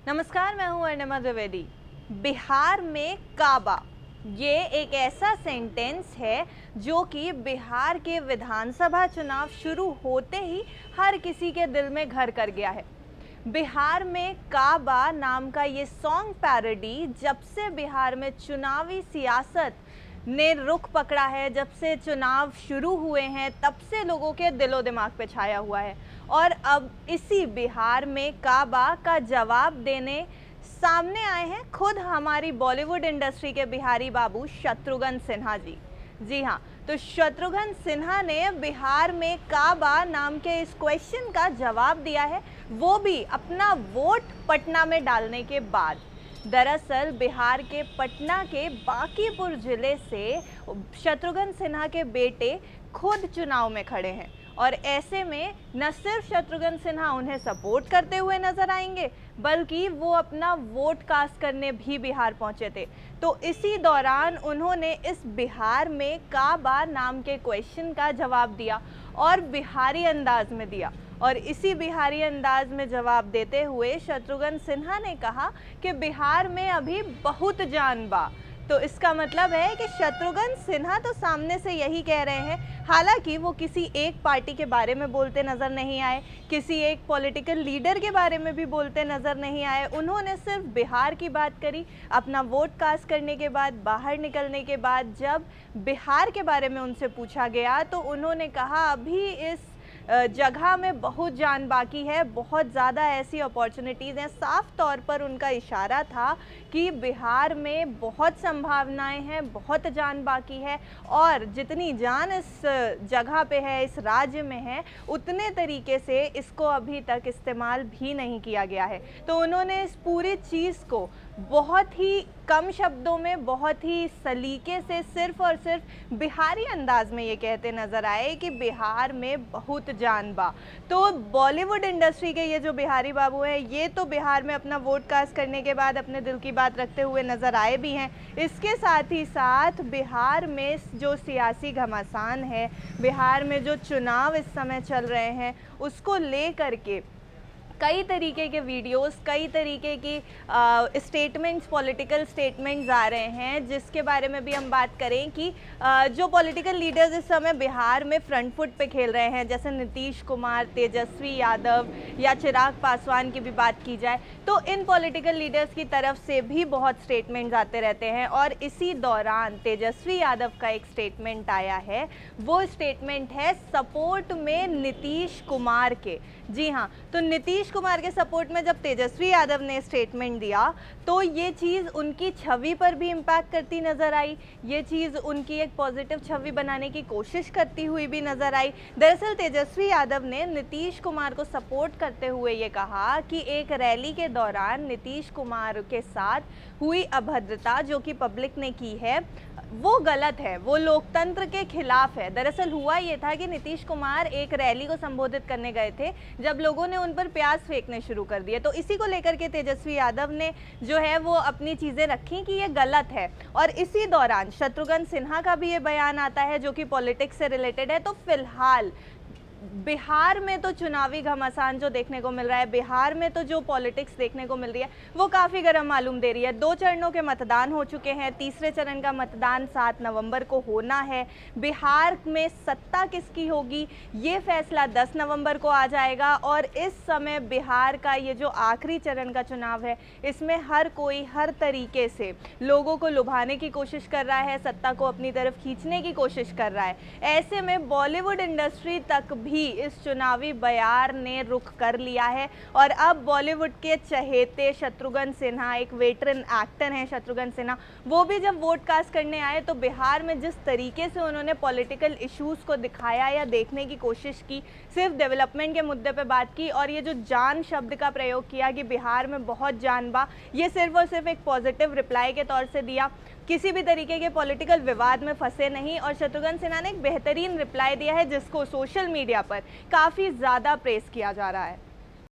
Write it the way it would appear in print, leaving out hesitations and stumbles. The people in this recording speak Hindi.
नमस्कार, मैं हूं अर्णिमा द्विवेदी। बिहार में काबा, ये एक ऐसा सेंटेंस है जो कि बिहार के विधानसभा चुनाव शुरू होते ही हर किसी के दिल में घर कर गया है। बिहार में काबा नाम का ये सॉन्ग पैरोडी जब से बिहार में चुनावी सियासत ने रुख पकड़ा है, जब से चुनाव शुरू हुए हैं, तब से लोगों के दिलो दिमाग पे छाया हुआ है। और अब इसी बिहार में काबा का जवाब देने सामने आए हैं खुद हमारी बॉलीवुड इंडस्ट्री के बिहारी बाबू शत्रुघ्न सिन्हा जी। जी हाँ, तो शत्रुघ्न सिन्हा ने बिहार में काबा नाम के इस क्वेश्चन का जवाब दिया है, वो भी अपना वोट पटना में डालने के बाद। दरअसल बिहार के पटना के बांकीपुर जिले से शत्रुघ्न सिन्हा के बेटे खुद चुनाव में खड़े हैं और ऐसे में न सिर्फ शत्रुघ्न सिन्हा उन्हें सपोर्ट करते हुए नजर आएंगे, बल्कि वो अपना वोट कास्ट करने भी बिहार पहुंचे थे। तो इसी दौरान उन्होंने इस बिहार में काबा नाम के क्वेश्चन का जवाब दिया और बिहारी अंदाज में दिया। और इसी बिहारी अंदाज में जवाब देते हुए शत्रुघ्न सिन्हा ने कहा कि बिहार में अभी बहुत जान बा। तो इसका मतलब है कि शत्रुघ्न सिन्हा तो सामने से यही कह रहे हैं। हालांकि वो किसी एक पार्टी के बारे में बोलते नजर नहीं आए, किसी एक पॉलिटिकल लीडर के बारे में भी बोलते नजर नहीं आए। उन्होंने सिर्फ बिहार की बात करी। अपना वोट कास्ट करने के बाद, बाहर निकलने के बाद जब बिहार के बारे में उनसे पूछा गया तो उन्होंने कहा अभी इस जगह में बहुत जान बाकी है, बहुत ज़्यादा ऐसी अपॉर्चुनिटीज़ हैं। साफ तौर पर उनका इशारा था कि बिहार में बहुत संभावनाएं हैं, बहुत जान बाकी है और जितनी जान इस जगह पे है, इस राज्य में है, उतने तरीके से इसको अभी तक इस्तेमाल भी नहीं किया गया है। तो उन्होंने इस पूरी चीज़ को बहुत ही कम शब्दों में, बहुत ही सलीके से, सिर्फ और सिर्फ बिहारी अंदाज में ये कहते नजर आए कि बिहार में बहुत जान बा। तो बॉलीवुड इंडस्ट्री के ये जो बिहारी बाबू हैं, ये तो बिहार में अपना वोट कास्ट करने के बाद अपने दिल की बात रखते हुए नजर आए भी हैं। इसके साथ ही साथ बिहार में जो सियासी घमासान है, बिहार में जो चुनाव इस समय चल रहे हैं, उसको लेकर के कई तरीके के वीडियोस, कई तरीके की स्टेटमेंट्स, पॉलिटिकल स्टेटमेंट्स आ रहे हैं, जिसके बारे में भी हम बात करें कि जो पॉलिटिकल लीडर्स इस समय बिहार में फ्रंट फुट पे खेल रहे हैं, जैसे नीतीश कुमार, तेजस्वी यादव या चिराग पासवान की भी बात की जाए, तो इन पॉलिटिकल लीडर्स की तरफ से भी बहुत स्टेटमेंट्स आते रहते हैं। और इसी दौरान तेजस्वी यादव का एक स्टेटमेंट आया है। वो स्टेटमेंट है सपोर्ट में नीतीश कुमार के। जी हाँ, तो नीतीश कुमार के सपोर्ट में जब तेजस्वी यादव ने स्टेटमेंट दिया तो ये चीज़ उनकी छवि पर भी इम्पैक्ट करती नजर आई। ये चीज़ उनकी एक पॉजिटिव छवि बनाने की कोशिश करती हुई भी नजर आई। दरअसल तेजस्वी यादव ने नीतीश कुमार को सपोर्ट करते हुए ये कहा कि एक रैली के दौरान नीतीश कुमार के साथ हुई अभद्रता जो कि पब्लिक ने की है, वो गलत है, वो लोकतंत्र के खिलाफ है। दरअसल हुआ ये था कि नीतीश कुमार एक रैली को संबोधित करने गए थे जब लोगों ने उन पर प्याज फेंकने शुरू कर दिए। तो इसी को लेकर के तेजस्वी यादव ने जो है वो अपनी चीज़ें रखी कि ये गलत है। और इसी दौरान शत्रुघ्न सिन्हा का भी ये बयान आता है जो कि पॉलिटिक्स से रिलेटेड है। तो फिलहाल बिहार में तो चुनावी घमासान जो देखने को मिल रहा है, बिहार में तो जो पॉलिटिक्स देखने को मिल रही है, वो काफ़ी गर्म मालूम दे रही है। 2 चरणों के मतदान हो चुके हैं, तीसरे चरण का मतदान 7 नवंबर को होना है। बिहार में सत्ता किसकी होगी, ये फैसला 10 नवंबर को आ जाएगा। और इस समय बिहार का ये जो आखिरी चरण का चुनाव है, इसमें हर कोई हर तरीके से लोगों को लुभाने की कोशिश कर रहा है, सत्ता को अपनी तरफ खींचने की कोशिश कर रहा है। ऐसे में बॉलीवुड इंडस्ट्री तक भी इस चुनावी बयार ने रुख कर लिया है। और अब बॉलीवुड के चहेते शत्रुघ्न सिन्हा, एक वेटरन एक्टर हैं शत्रुघ्न सिन्हा, वो भी जब वोट कास्ट करने आए तो बिहार में जिस तरीके से उन्होंने पॉलिटिकल इश्यूज को दिखाया या देखने की कोशिश की, सिर्फ डेवलपमेंट के मुद्दे पे बात की और ये जो जान शब्द का प्रयोग किया कि बिहार में बहुत जान बा, ये सिर्फ और सिर्फ एक पॉजिटिव रिप्लाई के तौर से दिया। किसी भी तरीके के पॉलिटिकल विवाद में फंसे नहीं। और शत्रुघ्न सिन्हा ने एक बेहतरीन रिप्लाई दिया है जिसको सोशल मीडिया पर काफ़ी ज़्यादा प्रेस किया जा रहा है।